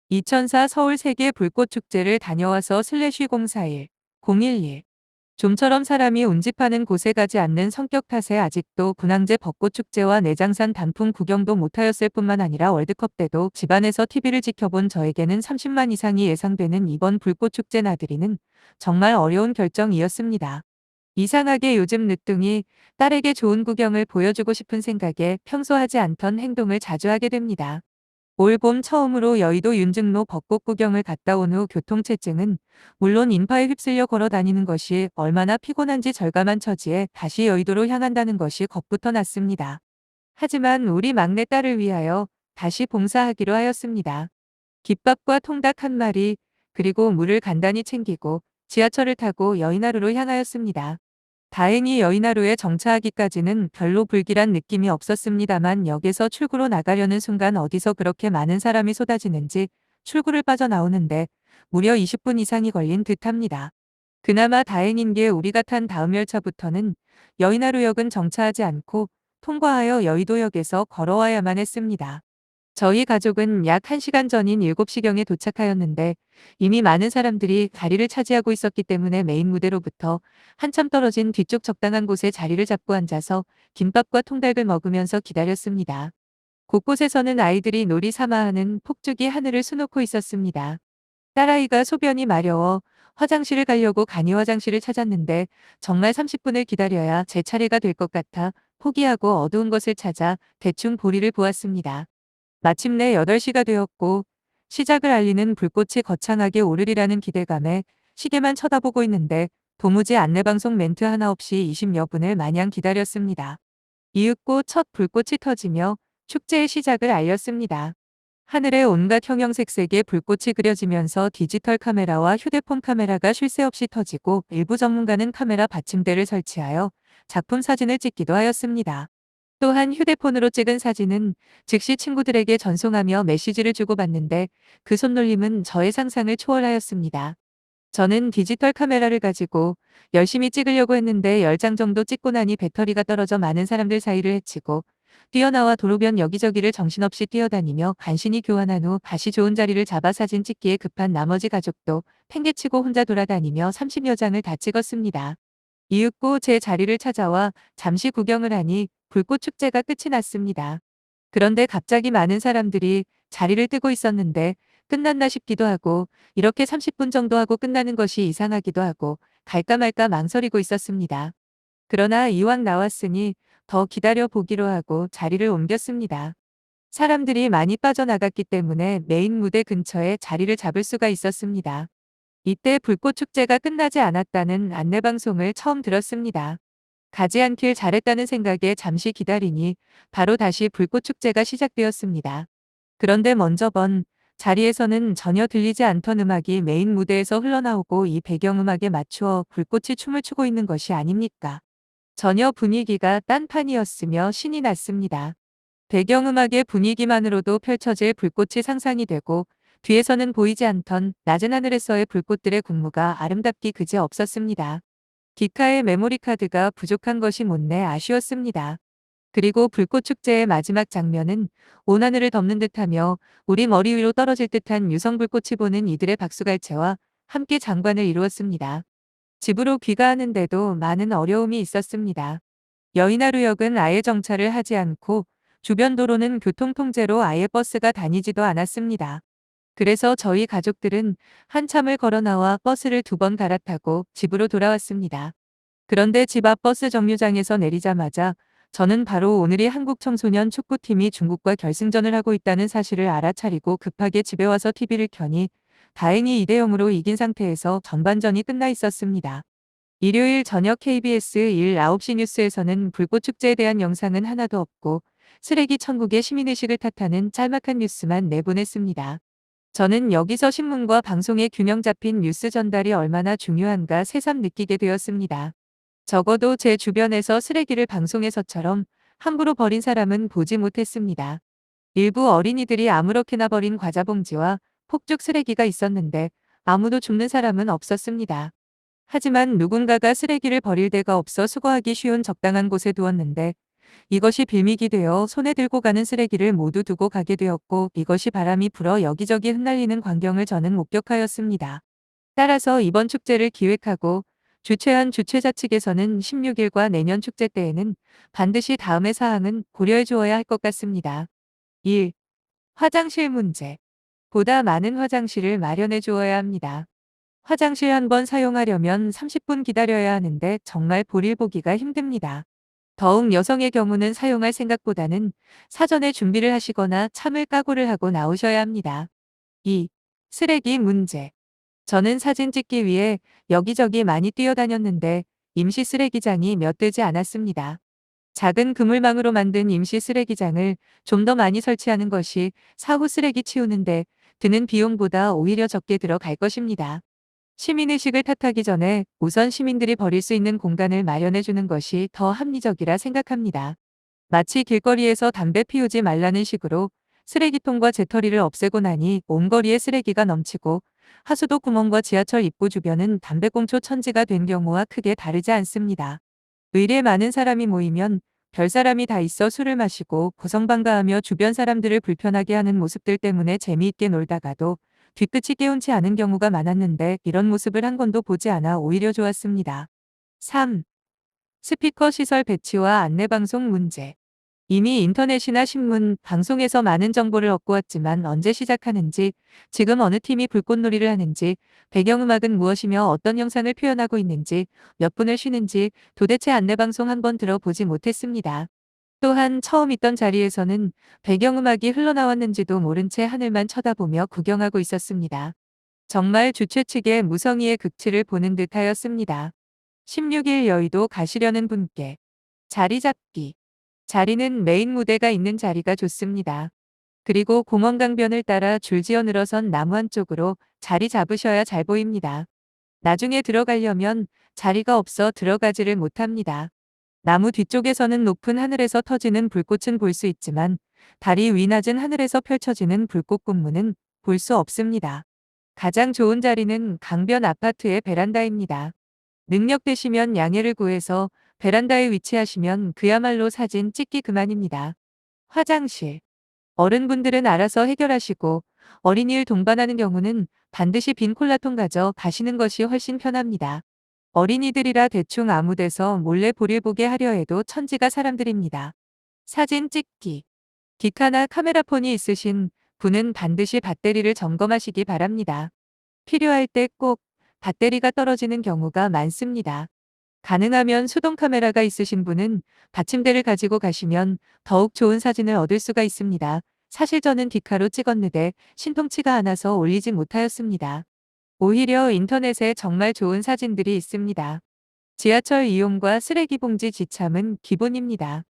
2004 서울 세계 불꽃축제를 다녀와서 /04일 011 좀처럼 사람이 운집하는 곳에 가지 않는 성격 탓에 아직도 분황제 벚꽃축제와 내장산 단풍 구경도 못하였을 뿐만 아니라 월드컵 때도 집안에서 TV를 지켜본 저에게는 30만 이상이 예상되는 이번 불꽃축제 나들이는 정말 어려운 결정이었습니다. 이상하게 요즘 늦둥이 딸에게 좋은 구경을 보여주고 싶은 생각에 평소 하지 않던 행동을 자주 하게 됩니다. 올 봄 처음으로 여의도 윤증로 벚꽃 구경을 갔다 온 후 교통체증은 물론 인파에 휩쓸려 걸어 다니는 것이 얼마나 피곤한지 절감한 처지에 다시 여의도로 향한다는 것이 겁부터 났습니다. 하지만 우리 막내딸을 위하여 다시 봉사하기로 하였습니다. 깃밥과 통닭 한 마리, 그리고 물을 간단히 챙기고 지하철을 타고 여의나루로 향하였습니다. 다행히 여의나루에 정차하기까지는 별로 불길한 느낌이 없었습니다만 역에서 출구로 나가려는 순간 어디서 그렇게 많은 사람이 쏟아지는지 출구를 빠져나오는데 무려 20분 이상이 걸린 듯합니다. 그나마 다행인 게 우리가 탄 다음 열차부터는 여의나루역은 정차하지 않고 통과하여 여의도역에서 걸어와야만 했습니다. 저희 가족은 약 1시간 전인 7시경에 도착하였는데 이미 많은 사람들이 자리를 차지하고 있었기 때문에 메인 무대로부터 한참 떨어진 뒤쪽 적당한 곳에 자리를 잡고 앉아서 김밥과 통닭을 먹으면서 기다렸습니다. 곳곳에서는 아이들이 놀이 삼아 하는 폭죽이 하늘을 수놓고 있었습니다. 딸아이가 소변이 마려워 화장실을 가려고 간이 화장실을 찾았는데 정말 30분을 기다려야 제 차례가 될 것 같아 포기하고 어두운 곳을 찾아 대충 보리를 보았습니다. 마침내 8시가 되었고 시작을 알리는 불꽃이 거창하게 오르리라는 기대감에 시계만 쳐다보고 있는데 도무지 안내방송 멘트 하나 없이 20여 분을 마냥 기다렸습니다. 이윽고 첫 불꽃이 터지며 축제의 시작을 알렸습니다. 하늘에 온갖 형형색색의 불꽃이 그려지면서 디지털 카메라와 휴대폰 카메라가 쉴 새 없이 터지고 일부 전문가는 카메라 받침대를 설치하여 작품 사진을 찍기도 하였습니다. 또한 휴대폰으로 찍은 사진은 즉시 친구들에게 전송하며 메시지를 주고받는데 그 손놀림은 저의 상상을 초월하였습니다. 저는 디지털 카메라를 가지고 열심히 찍으려고 했는데 10장 정도 찍고 나니 배터리가 떨어져 많은 사람들 사이를 헤치고 뛰어나와 도로변 여기저기를 정신없이 뛰어다니며 간신히 교환한 후 다시 좋은 자리를 잡아 사진 찍기에 급한 나머지 가족도 팽개치고 혼자 돌아다니며 30여 장을 다 찍었습니다. 이윽고 제 자리를 찾아와 잠시 구경을 하니 불꽃 축제가 끝이 났습니다. 그런데 갑자기 많은 사람들이 자리를 뜨고 있었는데 끝났나 싶기도 하고 이렇게 30분 정도 하고 끝나는 것이 이상하기도 하고 갈까 말까 망설이고 있었습니다. 그러나 이왕 나왔으니 더 기다려 보기로 하고 자리를 옮겼습니다. 사람들이 많이 빠져나갔기 때문에 메인 무대 근처에 자리를 잡을 수가 있었습니다. 이때 불꽃 축제가 끝나지 않았다는 안내방송을 처음 들었습니다. 가지 않길 잘했다는 생각에 잠시 기다리니 바로 다시 불꽃 축제가 시작되었습니다. 그런데 먼저 본 자리에서는 전혀 들리지 않던 음악이 메인 무대에서 흘러나오고 이 배경음악에 맞추어 불꽃이 춤을 추고 있는 것이 아닙니까? 전혀 분위기가 딴판이었으며 신이 났습니다. 배경음악의 분위기만으로도 펼쳐질 불꽃이 상상이 되고 뒤에서는 보이지 않던 낮은 하늘에서의 불꽃들의 군무가 아름답기 그지 없었습니다. 기카의 메모리 카드가 부족한 것이 못내 아쉬웠습니다. 그리고 불꽃 축제의 마지막 장면은 온 하늘을 덮는 듯하며 우리 머리 위로 떨어질 듯한 유성 불꽃이 보는 이들의 박수갈채와 함께 장관을 이루었습니다. 집으로 귀가하는데도 많은 어려움이 있었습니다. 여의나루역은 아예 정차를 하지 않고 주변 도로는 교통 통제로 아예 버스가 다니지도 않았습니다. 그래서 저희 가족들은 한참을 걸어 나와 버스를 2번 갈아타고 집으로 돌아왔습니다. 그런데 집 앞 버스 정류장에서 내리자마자 저는 바로 오늘이 한국 청소년 축구팀이 중국과 결승전을 하고 있다는 사실을 알아차리고 급하게 집에 와서 TV를 켜니 다행히 2대0으로 이긴 상태에서 전반전이 끝나 있었습니다. 일요일 저녁 KBS 9시 뉴스에서는 불꽃 축제에 대한 영상은 하나도 없고 쓰레기 천국의 시민의식을 탓하는 짤막한 뉴스만 내보냈습니다. 저는 여기서 신문과 방송의 균형 잡힌 뉴스 전달이 얼마나 중요한가 새삼 느끼게 되었습니다. 적어도 제 주변에서 쓰레기를 방송에서처럼 함부로 버린 사람은 보지 못했습니다. 일부 어린이들이 아무렇게나 버린 과자 봉지와 폭죽 쓰레기가 있었는데 아무도 줍는 사람은 없었습니다. 하지만 누군가가 쓰레기를 버릴 데가 없어 수거하기 쉬운 적당한 곳에 두었는데 이것이 빌믹이 되어 손에 들고 가는 쓰레기를 모두 두고 가게 되었고 이것이 바람이 불어 여기저기 흩날리는 광경을 저는 목격하였습니다. 따라서 이번 축제를 기획하고 주최한 주최자 측에서는 16일과 내년 축제 때에는 반드시 다음의 사항은 고려해 주어야 할 것 같습니다. 1. 화장실 문제. 보다 많은 화장실을 마련해 주어야 합니다. 화장실 한 번 사용하려면 30분 기다려야 하는데 정말 볼일 보기가 힘듭니다. 더욱 여성의 경우는 사용할 생각보다는 사전에 준비를 하시거나 참을 각오를 하고 나오셔야 합니다. 2. 쓰레기 문제. 저는 사진 찍기 위해 여기저기 많이 뛰어다녔는데 임시 쓰레기장이 몇 되지 않았습니다. 작은 그물망으로 만든 임시 쓰레기장을 좀 더 많이 설치하는 것이 사후 쓰레기 치우는데 드는 비용보다 오히려 적게 들어갈 것입니다. 시민의식을 탓하기 전에 우선 시민들이 버릴 수 있는 공간을 마련해 주는 것이 더 합리적이라 생각합니다. 마치 길거리에서 담배 피우지 말라는 식으로 쓰레기통과 재터리를 없애고 나니 온 거리에 쓰레기가 넘치고 하수도 구멍과 지하철 입구 주변은 담배꽁초 천지가 된 경우와 크게 다르지 않습니다. 의례 많은 사람이 모이면 별사람이 다 있어 술을 마시고 고성방가하며 주변 사람들을 불편하게 하는 모습들 때문에 재미있게 놀다가도 뒤끝이 개운치 않은 경우가 많았는데 이런 모습을 한 번도 보지 않아 오히려 좋았습니다. 3. 스피커 시설 배치와 안내방송 문제. 이미 인터넷이나 신문, 방송에서 많은 정보를 얻고 왔지만 언제 시작하는지, 지금 어느 팀이 불꽃놀이를 하는지, 배경음악은 무엇이며 어떤 영상을 표현하고 있는지, 몇 분을 쉬는지 도대체 안내방송 한 번 들어보지 못했습니다. 또한 처음 있던 자리에서는 배경음악이 흘러나왔는지도 모른 채 하늘만 쳐다보며 구경하고 있었습니다. 정말 주최 측의 무성의의 극치를 보는 듯하였습니다. 16일 여의도 가시려는 분께 자리 잡기. 자리는 메인 무대가 있는 자리가 좋습니다. 그리고 공원강변을 따라 줄지어 늘어선 나무 한쪽으로 자리 잡으셔야 잘 보입니다. 나중에 들어가려면 자리가 없어 들어가지를 못합니다. 나무 뒤쪽에서는 높은 하늘에서 터지는 불꽃은 볼 수 있지만 다리 위 낮은 하늘에서 펼쳐지는 불꽃 군무는 볼 수 없습니다. 가장 좋은 자리는 강변 아파트의 베란다입니다. 능력 되시면 양해를 구해서 베란다에 위치하시면 그야말로 사진 찍기 그만입니다. 화장실. 어른분들은 알아서 해결하시고 어린이를 동반하는 경우는 반드시 빈 콜라통 가져 가시는 것이 훨씬 편합니다. 어린이들이라 대충 아무 데서 몰래 볼일 보게 하려 해도 천지가 사람들입니다. 사진 찍기. 기카나 카메라폰이 있으신 분은 반드시 배터리를 점검하시기 바랍니다. 필요할 때 꼭 배터리가 떨어지는 경우가 많습니다. 가능하면 수동 카메라가 있으신 분은 받침대를 가지고 가시면 더욱 좋은 사진을 얻을 수가 있습니다. 사실 저는 디카로 찍었는데 신통치가 않아서 올리지 못하였습니다. 오히려 인터넷에 정말 좋은 사진들이 있습니다. 지하철 이용과 쓰레기 봉지 지참은 기본입니다.